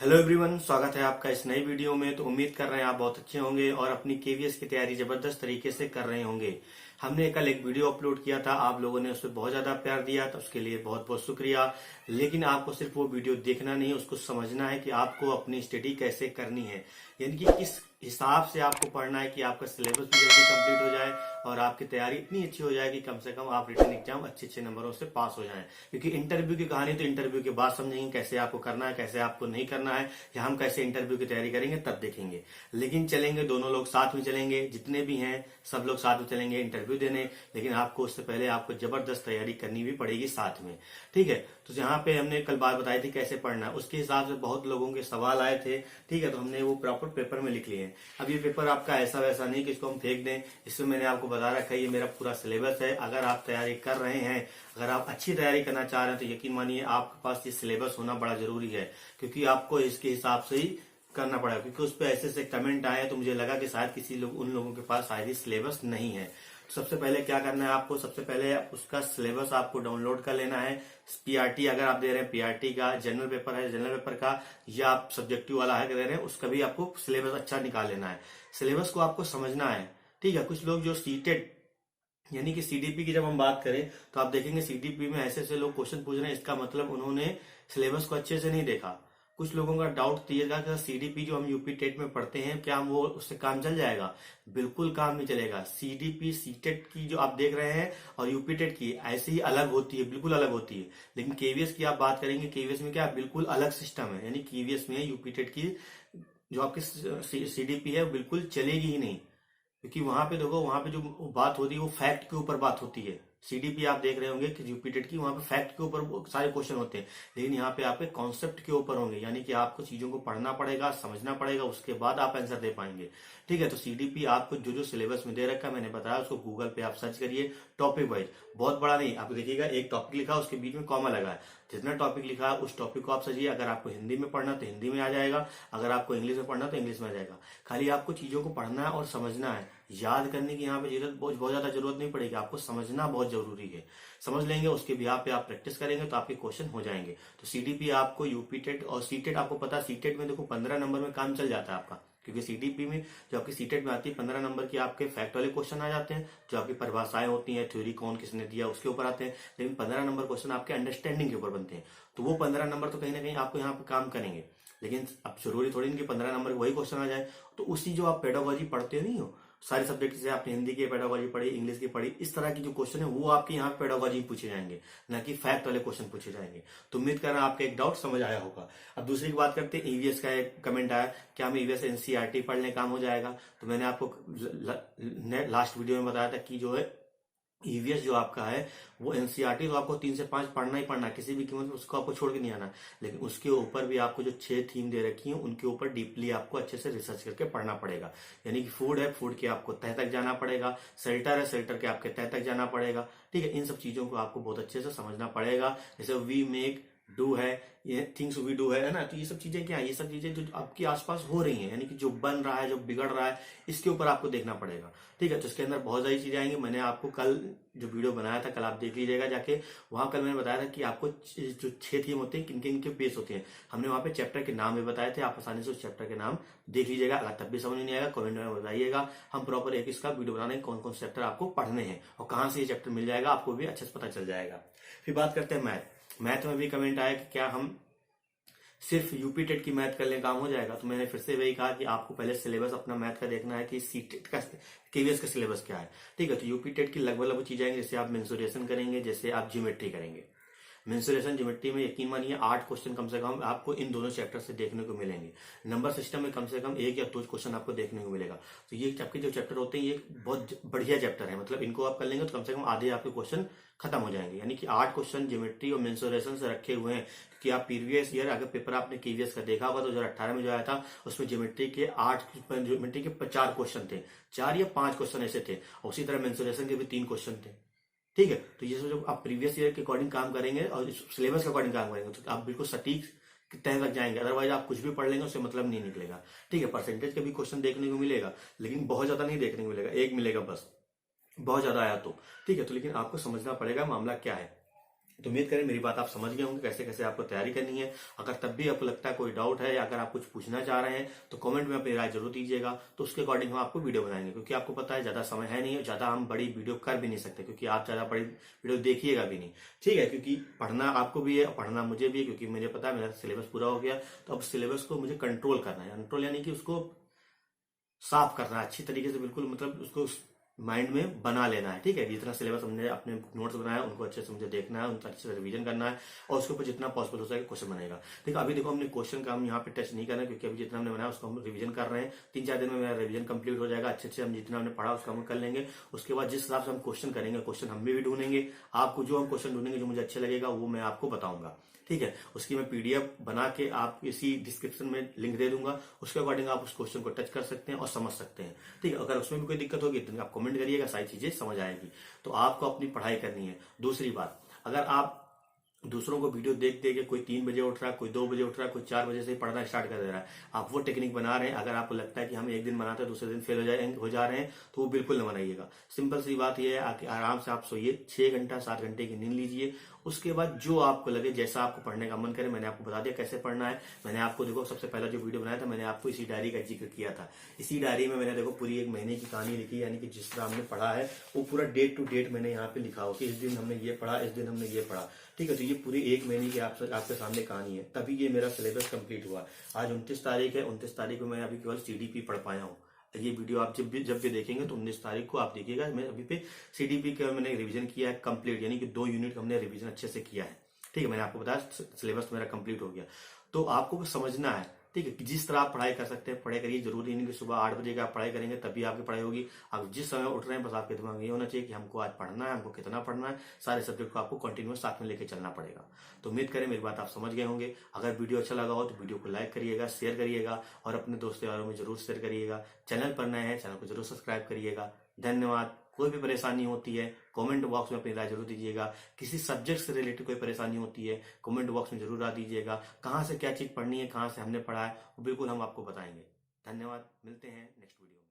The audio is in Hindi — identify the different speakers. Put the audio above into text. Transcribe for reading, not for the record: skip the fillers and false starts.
Speaker 1: हेलो एवरीवन, स्वागत है आपका इस नई वीडियो में। तो उम्मीद कर रहे हैं आप बहुत अच्छे होंगे और अपनी केवीएस की तैयारी जबरदस्त तरीके से कर रहे होंगे। हमने कल एक वीडियो अपलोड किया था, आप लोगों ने उस पर बहुत ज्यादा प्यार दिया, तो उसके लिए बहुत बहुत शुक्रिया। लेकिन आपको सिर्फ वो वीडियो देखना नहीं, उसको समझना है कि आपको अपनी स्टडी कैसे करनी है, यानी कि किस हिसाब से आपको पढ़ना है कि आपका सिलेबस भी जल्दी कंप्लीट हो जाए और आपकी तैयारी इतनी अच्छी हो जाए कि कम से कम आप रिटन एग्जाम अच्छे अच्छे नंबरों से पास हो जाएं। क्योंकि इंटरव्यू की कहानी तो इंटरव्यू के बाद समझेंगे, कैसे आपको करना है कैसे आपको नहीं करना है, या हम कैसे इंटरव्यू की तैयारी करेंगे तब देखेंगे। लेकिन चलेंगे, दोनों लोग साथ में चलेंगे, जितने भी हैं सब लोग साथ में चलेंगे इंटरव्यू देने। लेकिन आपको उससे पहले आपको जबरदस्त तैयारी करनी भी पड़ेगी साथ में, ठीक है। तो यहाँ पे हमने कल बात बताई थी कैसे पढ़ना है, उसके हिसाब से बहुत लोगों के सवाल आए थे, ठीक है। तो हमने वो प्रॉपर पेपर में लिख लिए हैं। अब ये पेपर आपका ऐसा वैसा नहीं कि इसको हम फेंक दें, इसमें मैंने आपको बता रखा है ये मेरा पूरा सिलेबस है। अगर आप तैयारी कर रहे हैं, अगर आप अच्छी तैयारी करना चाह रहे हैं, तो यकीन मानिए आपके पास ये सिलेबस होना बड़ा जरूरी है, क्योंकि आपको इसके हिसाब से ही करना पड़ेगा। क्योंकि उस पर ऐसे ऐसे कमेंट आए तो मुझे लगा कि शायद किसी लोग उन लोगों के पास शायद ही सिलेबस नहीं है। तो सबसे पहले क्या करना है आपको, सबसे पहले उसका सिलेबस आपको डाउनलोड कर लेना है। पीआरटी अगर आप दे रहे हैं, पीआरटी का जनरल पेपर है, जनरल पेपर का, या आप सब्जेक्टिव वाला है दे रहे हैं, उसका भी आपको सिलेबस अच्छा निकाल लेना है। सिलेबस को आपको समझना है, ठीक है। कुछ लोग जो सीटेड यानी कि सीडीपी की जब हम बात करें तो आप देखेंगे सीडीपी में ऐसे ऐसे लोग क्वेश्चन पूछ रहे हैं, इसका मतलब उन्होंने सिलेबस को अच्छे से नहीं देखा। कुछ लोगों का डाउट ये था कि सीडीपी जो हम यूपी टेट में पढ़ते हैं, क्या हम वो उससे काम चल जाएगा? बिल्कुल काम नहीं चलेगा। सीडीपी सीटेट की जो आप देख रहे हैं और यूपी टेट की ऐसे ही अलग होती है, बिल्कुल अलग होती है। लेकिन केवीएस की आप बात करेंगे, केवीएस में क्या बिल्कुल अलग सिस्टम है, यानी केवीएस में यूपी टेट की जो आपकी सीडीपी है बिल्कुल चलेगी ही नहीं। क्योंकि वहां पे देखो, वहां पे जो बात होती है वो फैक्ट के ऊपर बात होती है। सीडीपी आप देख रहे होंगे कि यूपीटेट की, वहां पे फैक्ट के ऊपर सारे क्वेश्चन होते हैं। लेकिन यहाँ पे आपके कॉन्सेप्ट के ऊपर होंगे, यानी कि आपको चीजों को पढ़ना पड़ेगा, समझना पड़ेगा, उसके बाद आप आंसर दे पाएंगे, ठीक है। तो सीडीपी आपको जो जो सिलेबस में दे रखा है, मैंने बताया, उसको गूगल पे आप सर्च करिए टॉपिक वाइज। बहुत बड़ा नहीं, आप देखिएगा एक टॉपिक लिखा उसके बीच में कॉमा लगा है, जितना टॉपिक लिखा है उस टॉपिक को आप सजिए। अगर आपको हिंदी में पढ़ना तो हिंदी में आ जाएगा, अगर आपको इंग्लिश में पढ़ना तो इंग्लिश में आ जाएगा। खाली आपको चीजों को पढ़ना है और समझना है। याद करने की यहाँ पे बहुत ज्यादा जरूरत नहीं पड़ेगी, आपको समझना बहुत जरूरी है। समझ लेंगे, उसके बिहाफ पे आप प्रैक्टिस करेंगे तो आपके क्वेश्चन हो जाएंगे। तो सीडीपी आपको, यूपी टेट और सीटेट आपको पता है, सीटेट में देखो 15 नंबर में काम चल जाता है आपका। क्योंकि सीडीपी में जो आपकी सीटेट में आती है 15 नंबर की, आपके फैक्ट वाले क्वेश्चन आ जाते हैं, जो आपकी परिभाषाएं होती हैं, थ्योरी कौन किसने दिया उसके ऊपर आते हैं। लेकिन 15 नंबर क्वेश्चन आपके अंडरस्टैंडिंग के ऊपर बनते हैं, तो वो 15 नंबर तो कहीं ना कहीं आपको यहाँ पे काम करेंगे। लेकिन अब जरूरी थोड़ी नहीं कि 15 नंबर वही क्वेश्चन आ जाए। तो उसी जो आप पेडागोजी पढ़ते नहीं हो, सारे सब्जेक्ट से आपने हिंदी की पेडागोजी पढ़ी, इंग्लिश की पढ़ी, इस तरह की जो क्वेश्चन है वो आपके यहाँ पे पेडागोजी पूछे जाएंगे, ना कि फैक्ट वाले क्वेश्चन पूछे जाएंगे। तो उम्मीद कर रहा हूं आपका एक डाउट समझ आया होगा। अब दूसरी की बात करते हैं, ईवीएस का एक कमेंट आया, क्या हम ईवीएस एनसीईआरटी पढ़ लें काम हो जाएगा? तो मैंने आपको लास्ट वीडियो में बताया था कि जो है ईवीएस जो आपका है वो एनसीईआरटी तो आपको 3 से 5 पढ़ना ही पढ़ना, किसी भी कीमत में उसको आपको छोड़ के नहीं आना। लेकिन उसके ऊपर भी आपको जो 6 थीम दे रखी है उनके ऊपर डीपली आपको अच्छे से रिसर्च करके पढ़ना पड़ेगा। यानी कि फूड है, फूड के आपको तह तक जाना पड़ेगा, शेल्टर है, शेल्टर के आपके तह तक जाना पड़ेगा, ठीक है। इन सब चीजों को आपको बहुत अच्छे से समझना पड़ेगा। जैसे वी मेक डू है, ये थिंग्स वी डू है ना। तो ये सब चीजें क्या है, ये सब चीजें जो आपके आसपास हो रही हैं, यानी कि जो बन रहा है, जो बिगड़ रहा है, इसके ऊपर आपको देखना पड़ेगा, ठीक है। तो इसके अंदर बहुत सारी चीजें आएंगी। मैंने आपको कल जो वीडियो बनाया था, कल आप देख लीजिएगा जाके, वहां कल मैंने बताया था कि आपको जो 6 थीम होते हैं किनके इनके बेस होते हैं। हमने वहां पे चैप्टर के नाम भी बताए थे, आप आसानी से उस चैप्टर के नाम देख लीजिएगा। अगर तब भी समझ नहीं आएगा कमेंट में बताइएगा, हम प्रॉपर एक इसका वीडियो बनाने कौन कौन से चैप्टर आपको पढ़ने हैं और कहाँ से ये चैप्टर मिल जाएगा, आपको भी अच्छे से पता चल जाएगा। फिर बात करते हैं मैथ। मैथ में भी कमेंट आया कि क्या हम सिर्फ यूपी टेट की मैथ कर लें काम हो जाएगा? तो मैंने फिर से वही कहा कि आपको पहले सिलेबस अपना मैथ का देखना है कि सीटेट का, केवीएस का सिलेबस क्या है, ठीक है। तो यूपी टेट की लगभग लगभग चीजें आएंगी, जैसे आप मेंसुरेशन करेंगे, जैसे आप ज्योमेट्री करेंगे। मेंसुरेशन ज्योमेट्री में यकीन मानिए 8 क्वेश्चन कम से कम आपको इन दोनों चैप्टर से देखने को मिलेंगे। नंबर सिस्टम में कम से कम 1 या 2 क्वेश्चन आपको देखने को मिलेगा। तो ये आपके जो चैप्टर होते हैं ये बहुत बढ़िया चैप्टर है, मतलब इनको आप कर लेंगे तो कम से कम आधे आपके क्वेश्चन खत्म हो जाएंगे। यानी कि 8 क्वेश्चन ज्योमेट्री और मेंसुरेशन से रखे हुए हैं कि आप प्रीवियस ईयर अगर पेपर आपने केवीएस का देखा होगा तो 2018 में जो आया था उसमें ज्योमेट्री के 4 क्वेश्चन थे, 4 या 5 क्वेश्चन ऐसे थे। और उसी तरह मेंसुरेशन के भी 3 क्वेश्चन थे, ठीक है। तो ये जो आप प्रीवियस ईयर के अकॉर्डिंग काम करेंगे और सिलेबस के अकॉर्डिंग काम करेंगे तो आप बिल्कुल सटीक तय तक जाएंगे। अदरवाइज आप कुछ भी पढ़ लेंगे उससे मतलब नहीं निकलेगा, ठीक है। परसेंटेज के भी क्वेश्चन देखने को मिलेगा, लेकिन बहुत ज्यादा नहीं देखने को मिलेगा, एक मिलेगा बस, बहुत ज्यादा आया तो, ठीक है। तो लेकिन आपको समझना पड़ेगा मामला क्या है। तो उम्मीद करें मेरी बात आप समझ गए होंगे कैसे कैसे आपको तैयारी करनी है। अगर तब भी आपको लगता है कोई डाउट है या अगर आप कुछ पूछना चाह रहे हैं तो कमेंट में अपनी राय जरूर दीजिएगा, तो उसके अकॉर्डिंग हम आपको वीडियो बनाएंगे। क्योंकि आपको पता है ज्यादा समय है नहीं और ज्यादा हम बड़ी वीडियो कर भी नहीं सकते, क्योंकि आप ज्यादा बड़ी वीडियो देखिएगा भी नहीं, ठीक है। क्योंकि पढ़ना आपको भी है, पढ़ना मुझे भी है, क्योंकि मुझे पता है मेरा सिलेबस पूरा हो गया। तो अब सिलेबस को मुझे कंट्रोल करना है, कंट्रोल यानी कि उसको साफ करना है अच्छी तरीके से, बिल्कुल मतलब उसको माइंड में बना लेना है, ठीक है। जितना सिलेबस हमने अपने नोट्स बनाया उनको अच्छे से मुझे देखना है, उनका अच्छे से रिवीजन करना है और उसके ऊपर जितना पॉसिबल हो सके क्वेश्चन बनेगा। ठीक है, अभी देखो हमने क्वेश्चन का हम यहाँ पे टच नहीं करना है, क्योंकि अभी जितना हमने बनाया उसको हम रिवीजन कर रहे हैं। 3-4 दिन में मेरा रिवीजन कंप्लीट हो जाएगा, अच्छे से हम जितना हमने पढ़ा उसका हम कर लेंगे। उसके बाद जिस हिसाब से हम क्वेश्चन करेंगे, क्वेश्चन हम भी ढूंढेंगे, आपको जो हम क्वेश्चन ढूंढेंगे जो मुझे अच्छा लगेगा वो मैं आपको बताऊंगा, ठीक है। उसकी मैं पीडीएफ बना के आप इसी डिस्क्रिप्शन में लिंक दे दूंगा, उसके अकॉर्डिंग आप उस क्वेश्चन को टच कर सकते हैं और समझ सकते हैं, ठीक है। अगर उसमें भी कोई दिक्कत होगी तो आप कमेंट करिएगा, सारी चीजें समझ आएगी। तो आपको अपनी पढ़ाई करनी है। दूसरी बात, अगर आप दूसरों को वीडियो देख के कोई 3 बजे उठ रहा है, कोई 2 बजे उठ रहा है, कोई 4 बजे से ही पढ़ना स्टार्ट कर दे रहा है, आप वो टेक्निक बना रहे हैं, अगर आपको लगता है कि हम एक दिन बनाते हैं दूसरे दिन फेल हो जा रहे हैं, तो वो बिल्कुल न बनाइएगा। सिंपल सी बात यह है कि आराम से आप सोइए, 6 घंटा 7 घंटे की नींद लीजिए। उसके बाद जो आपको लगे, जैसा आपको पढ़ने का मन करे, मैंने आपको बता दिया कैसे पढ़ना है। मैंने आपको देखो सबसे पहला जो वीडियो बनाया था मैंने आपको इसी डायरी का जिक्र किया था। इसी डायरी में मैंने देखो पूरी 1 महीने की कहानी लिखी, यानी कि जिस तरह हमने पढ़ा है वो पूरा डेट टू डेट मैंने यहाँ पे लिखा हो कि इस दिन हमने ये पढ़ा, इस दिन हमने ये पढ़ा, ठीक है। तो ये पूरी 1 महीने की आपके सामने कहानी है, तभी ये मेरा सिलेबस कंप्लीट हुआ। आज 29 तारीख है, 29 तारीख को मैं अभी केवल सीडीपी पढ़ पाया हूँ। ये वीडियो आप जब भी देखेंगे तो 19 तारीख को आप देखिएगा, मैं अभी पे सीडीपी का मैंने रिवीजन किया है कंप्लीट, यानी कि 2 यूनिट हमने रिवीजन अच्छे से किया है, ठीक है। मैंने आपको बताया सिलेबस मेरा कंप्लीट हो गया। तो आपको समझना है, ठीक है। जिस तरह आप पढ़ाई कर सकते हैं पढ़ाई करिए, जरूरी नहीं कि सुबह 8 बजे का आप पढ़ाई करेंगे तभी आपकी पढ़ाई होगी। आप जिस समय उठ रहे हैं बस आपके दिमाग में ये होना चाहिए कि हमको आज पढ़ना है, हमको कितना पढ़ना है, सारे सब्जेक्ट को आपको कंटिन्यूअस साथ में लेके चलना पड़ेगा। तो उम्मीद करें मेरी बात आप समझ गए होंगे। अगर वीडियो अच्छा लगा हो तो वीडियो को लाइक करिएगा, शेयर करिएगा और अपने दोस्तों यारों में जरूर शेयर करिएगा। चैनल पर नए हैं, चैनल को जरूर सब्सक्राइब करिएगा। धन्यवाद। कोई भी परेशानी होती है कमेंट बॉक्स में अपनी राय जरूर दीजिएगा। किसी सब्जेक्ट से रिलेटेड कोई परेशानी होती है कमेंट बॉक्स में जरूर आ दीजिएगा। कहाँ से क्या चीज पढ़नी है, कहाँ से हमने पढ़ा है, वो बिल्कुल हम आपको बताएंगे। धन्यवाद, मिलते हैं नेक्स्ट वीडियो में।